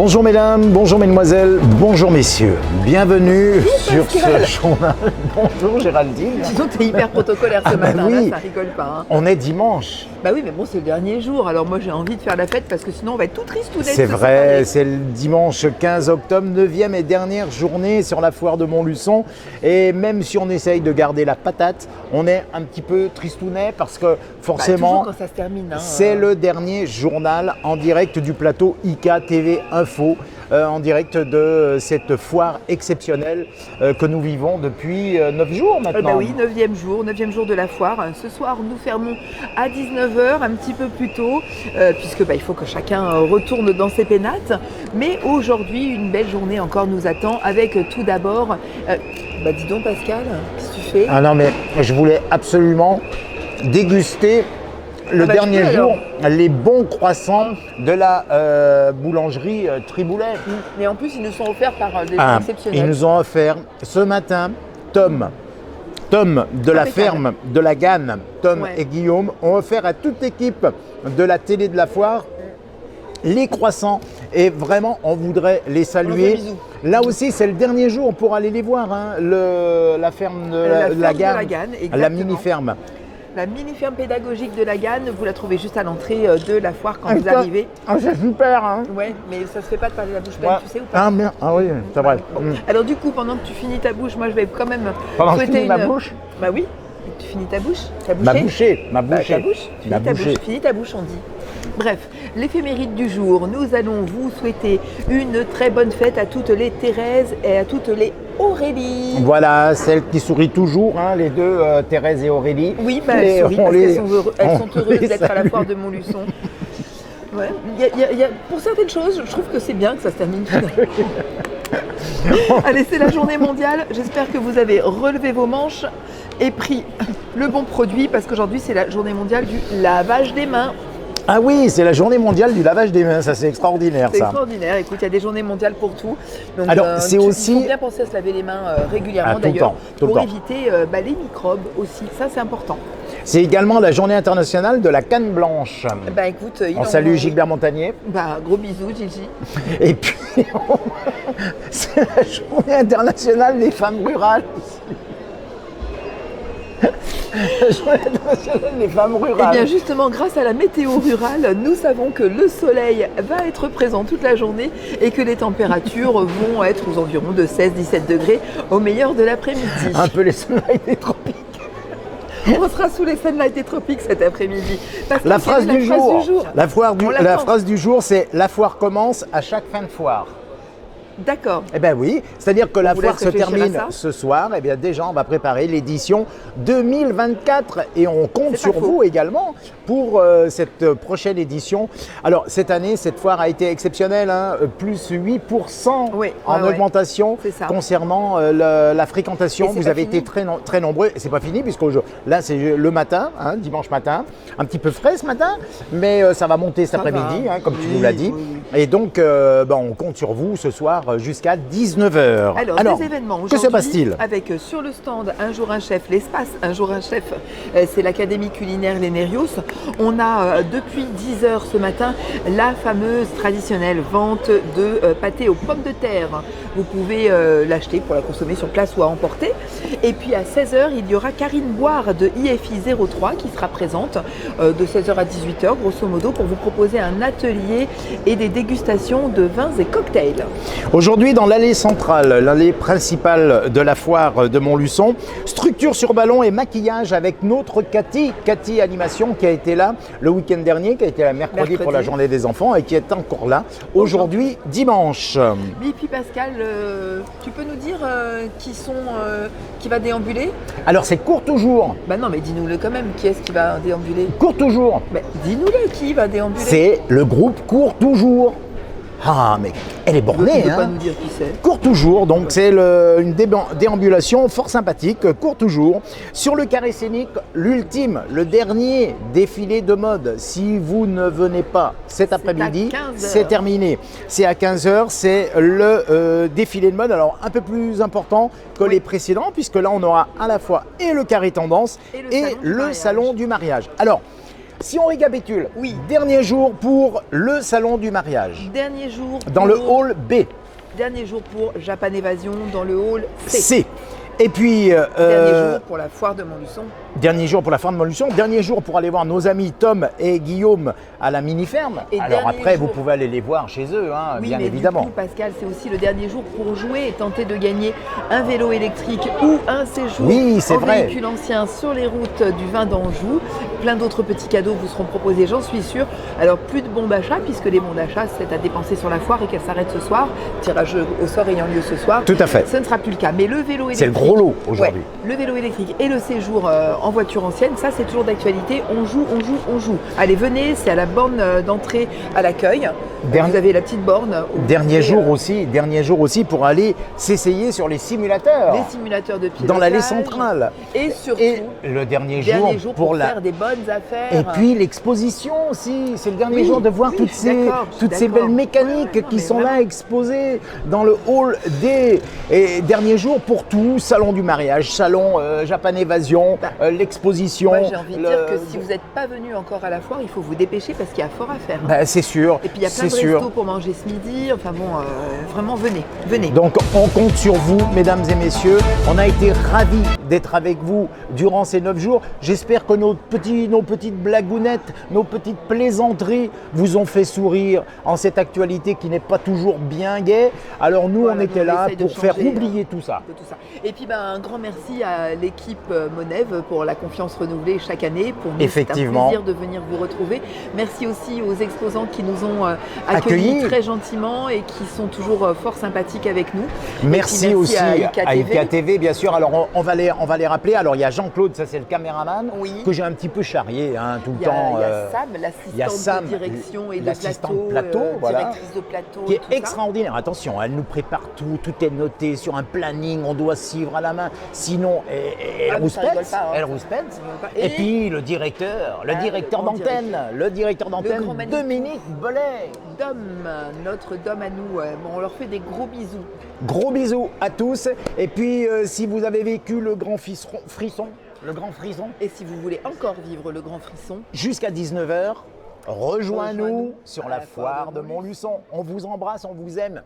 Bonjour mesdames, bonjour mesdemoiselles, bonjour messieurs. Bienvenue sur ce journal. Bonjour Géraldine. Disons que t'es hyper protocolaire ce matin, oui. là, ça rigole pas. Hein. On est dimanche. Bah oui, mais bon, c'est le dernier jour, alors moi j'ai envie de faire la fête parce que sinon on va être tout triste, tout net. C'est vrai, c'est le dimanche 15 octobre, 9e et dernière journée sur la foire de Montluçon. Et même si on essaye de garder la patate, on est un petit peu tristounet parce que forcément, toujours quand ça se termine, hein, c'est le dernier journal en direct du plateau IK TV Info, en direct de cette foire exceptionnelle que nous vivons depuis 9 jours maintenant. Bah oui, 9e jour de la foire. Ce soir, nous fermons à 19h, un petit peu plus tôt, puisque il faut que chacun retourne dans ses pénates. Mais aujourd'hui, une belle journée encore nous attend avec tout d'abord... dis donc Pascal, qu'est-ce que tu fais? Ah non mais je voulais absolument déguster le dernier jour les bons croissants de la boulangerie Triboulet. Mais en plus, ils nous sont offerts par des gens exceptionnels. Ils nous ont offert ce matin Tom de la ferme de la Ganne, Tom et Guillaume, ont offert à toute l'équipe de la télé de la foire les croissants et vraiment on voudrait les saluer. Là aussi c'est le dernier jour pour aller les voir, hein, la ferme de la Ganne, la mini-ferme. La mini-ferme pédagogique de la Ganne, vous la trouvez juste à l'entrée de la foire quand vous arrivez. Ah, c'est super, hein. Ouais, mais ça se fait pas de parler la bouche pleine, tu sais ou pas? Ah oui, c'est vrai. Bon. Alors du coup, pendant que tu finis ta bouche, moi je vais quand même souhaiter ma bouche. Bah oui, tu finis ta bouche. Ma bouchée. Ta bouche. Finis ta bouche, on dit. Bref, l'éphéméride du jour, nous allons vous souhaiter une très bonne fête à toutes les Thérèse et à toutes les Aurélie. Voilà, celles qui sourient toujours, hein, les deux, Thérèse et Aurélie. Oui, elles sourient parce qu'elles sont heureuses d'être à la foire de Montluçon. Ouais. Pour certaines choses, je trouve que c'est bien que ça se termine. Allez, c'est la journée mondiale. J'espère que vous avez relevé vos manches et pris le bon produit parce qu'aujourd'hui, c'est la journée mondiale du lavage des mains. Ah oui, c'est la journée mondiale du lavage des mains, ça c'est extraordinaire. C'est extraordinaire, écoute, il y a des journées mondiales pour tout. Donc, alors, c'est aussi... Il faut bien penser à se laver les mains régulièrement d'ailleurs, pour éviter les microbes aussi, ça c'est important. C'est également la journée internationale de la canne blanche. Bah écoute, on salue Gilbert Montagnier. Bah gros bisous Gigi. Et puis, c'est la journée internationale des femmes rurales aussi. La journée internationale des femmes rurales. Et bien justement, grâce à la météo rurale, nous savons que le soleil va être présent toute la journée et que les températures vont être aux environs de 16-17 degrés au meilleur de l'après-midi. Un peu les sunlights des tropiques. On sera sous les sunlights des tropiques cet après-midi. La phrase du jour. La phrase du jour, c'est « La foire commence à chaque fin de foire ». D'accord. Eh bien oui, c'est-à-dire que la foire se termine ce soir, et bien déjà on va préparer l'édition 2024 et on compte sur vous également pour cette prochaine édition. Alors cette année, cette foire a été exceptionnelle, hein, plus 8% en augmentation concernant la fréquentation. Vous avez été très nombreux, et c'est pas fini puisque là c'est le matin, hein, dimanche matin, un petit peu frais ce matin, mais ça va monter cet après-midi, hein, comme tu nous l'as dit. Et donc on compte sur vous ce soir jusqu'à 19h. Alors des événements aujourd'hui. Que se passe-t-il? Avec sur le stand Un jour un chef, l'espace Un jour un chef, c'est l'Académie culinaire Les Nérios. On a depuis 10h ce matin la fameuse traditionnelle vente de pâté aux pommes de terre. Vous pouvez l'acheter pour la consommer sur place ou à emporter. Et puis à 16h, il y aura Karine Boire de IFI 03 qui sera présente de 16h à 18h grosso modo pour vous proposer un atelier et des dégustations de vins et cocktails. Aujourd'hui, dans l'allée centrale, l'allée principale de la foire de Montluçon, structure sur ballon et maquillage avec notre Cathy Animation qui a été là le week-end dernier, qui a été là mercredi pour la journée des enfants et qui est encore là aujourd'hui dimanche. Et puis Pascal, tu peux nous dire qui va déambuler? Alors c'est Courtoujours. Bah non mais dis-nous-le quand même, qui est-ce qui va déambuler? Courtoujours. Dis-nous-le, qui va déambuler? C'est le groupe Courtoujours. Ah, mais elle est bornée, hein. Tu peux pas nous dire qui c'est. Courtoujours, donc c'est une déambulation fort sympathique, Courtoujours, sur le carré scénique, l'ultime, le dernier défilé de mode. Si vous ne venez pas cet après-midi, c'est terminé. C'est à 15h, c'est le défilé de mode, alors un peu plus important que les précédents, puisque là on aura à la fois et le carré tendance et le salon du mariage. Alors, Si on récapitule, Oui. Dernier jour pour le salon du mariage. Dernier jour Dans le hall B. Dernier jour pour Japan Évasion dans le hall C. C. Et puis, Dernier jour pour la foire de Montluçon. dernier jour pour la fin de Montluçon, dernier jour pour aller voir nos amis Tom et Guillaume à la mini-ferme. Et Alors dernier après, jour- vous pouvez aller les voir chez eux, hein, Oui, bien mais évidemment. du coup, Pascal, c'est aussi le dernier jour pour jouer et tenter de gagner un vélo électrique ou un séjour Oui, c'est en vrai. véhicule ancien sur les routes du vin d'Anjou. Plein d'autres petits cadeaux vous seront proposés, j'en suis sûre. Alors, plus de bons d'achat, puisque les bons d'achat, c'est à dépenser sur la foire et qu'elle s'arrête ce soir. Tirage au sort ayant lieu ce soir. Tout à fait. Ce ne sera plus le cas. Mais le vélo électrique. C'est le gros lot aujourd'hui. Ouais, le vélo électrique et le séjour en voiture ancienne, ça c'est toujours d'actualité. On joue, on joue, on joue. Allez, venez, c'est à la borne d'entrée à l'accueil. Vous avez la petite borne. où vous Dernier pouvez, jour aussi pour aller s'essayer sur les simulateurs les simulateurs de pilotage. dans l'allée centrale. Et surtout, Et le dernier jour pour la faire des bonnes affaires. et puis l'exposition aussi, c'est le dernier Oui, jour de voir oui, toutes je suis d'accord, je suis toutes ces d'accord. belles mécaniques Ouais, non, qui mais sont vraiment. là exposées dans le hall D. Et dernier jour pour tout, salon du mariage, salon Japan Évasion, l'exposition. Moi j'ai envie de dire que si vous n'êtes pas venu encore à la foire, il faut vous dépêcher parce qu'il y a fort à faire. Hein. Ben, c'est sûr, Et puis il y a plein c'est de sûr. restos pour manger ce midi. Enfin bon, vraiment venez, venez. Donc on compte sur vous, mesdames et messieurs. On a été ravis d'être avec vous durant ces 9 jours. J'espère que nos petites blagounettes, nos petites plaisanteries vous ont fait sourire en cette actualité qui n'est pas toujours bien gaie. Alors nous, Voilà, on était là essaye de pour faire changer, oublier tout ça. de tout ça. Et puis un grand merci à l'équipe Monev pour la confiance renouvelée chaque année. Pour nous, Effectivement. c'est un plaisir de venir vous retrouver. Merci aussi aux exposants qui nous ont Accueillis. accueillis très gentiment et qui sont toujours fort sympathiques avec nous. Merci, Et puis aussi à à IKTV. IKTV, bien sûr. Alors on va les rappeler. Alors il y a Jean-Claude, ça c'est le caméraman, Oui. que j'ai un petit peu charrié hein, tout Il le y a, temps. il y a il y a Sam, Sam, l'assistante de direction et de l'assistante plateau, voilà. directrice de plateau. qui et est tout ça. extraordinaire. Attention, elle nous prépare tout est noté sur un planning, on doit suivre à la main. Sinon, elle Ah, mais ça rigole rouspète. pas, hein. Elle rouspète. rigole pas. Et Et- puis le directeur grand d'antenne, le directeur d'antenne, grand Manitou. Dominique Bollet. Dom, notre Dom à nous, bon, on leur fait des gros bisous. Gros bisous à tous. Et puis, si vous avez vécu le grand frisson, Et si vous voulez encore vivre le grand frisson, jusqu'à 19h, rejoins-nous Rejoins-nous sur à la la foire foire de de Montluçon. On vous embrasse, on vous aime.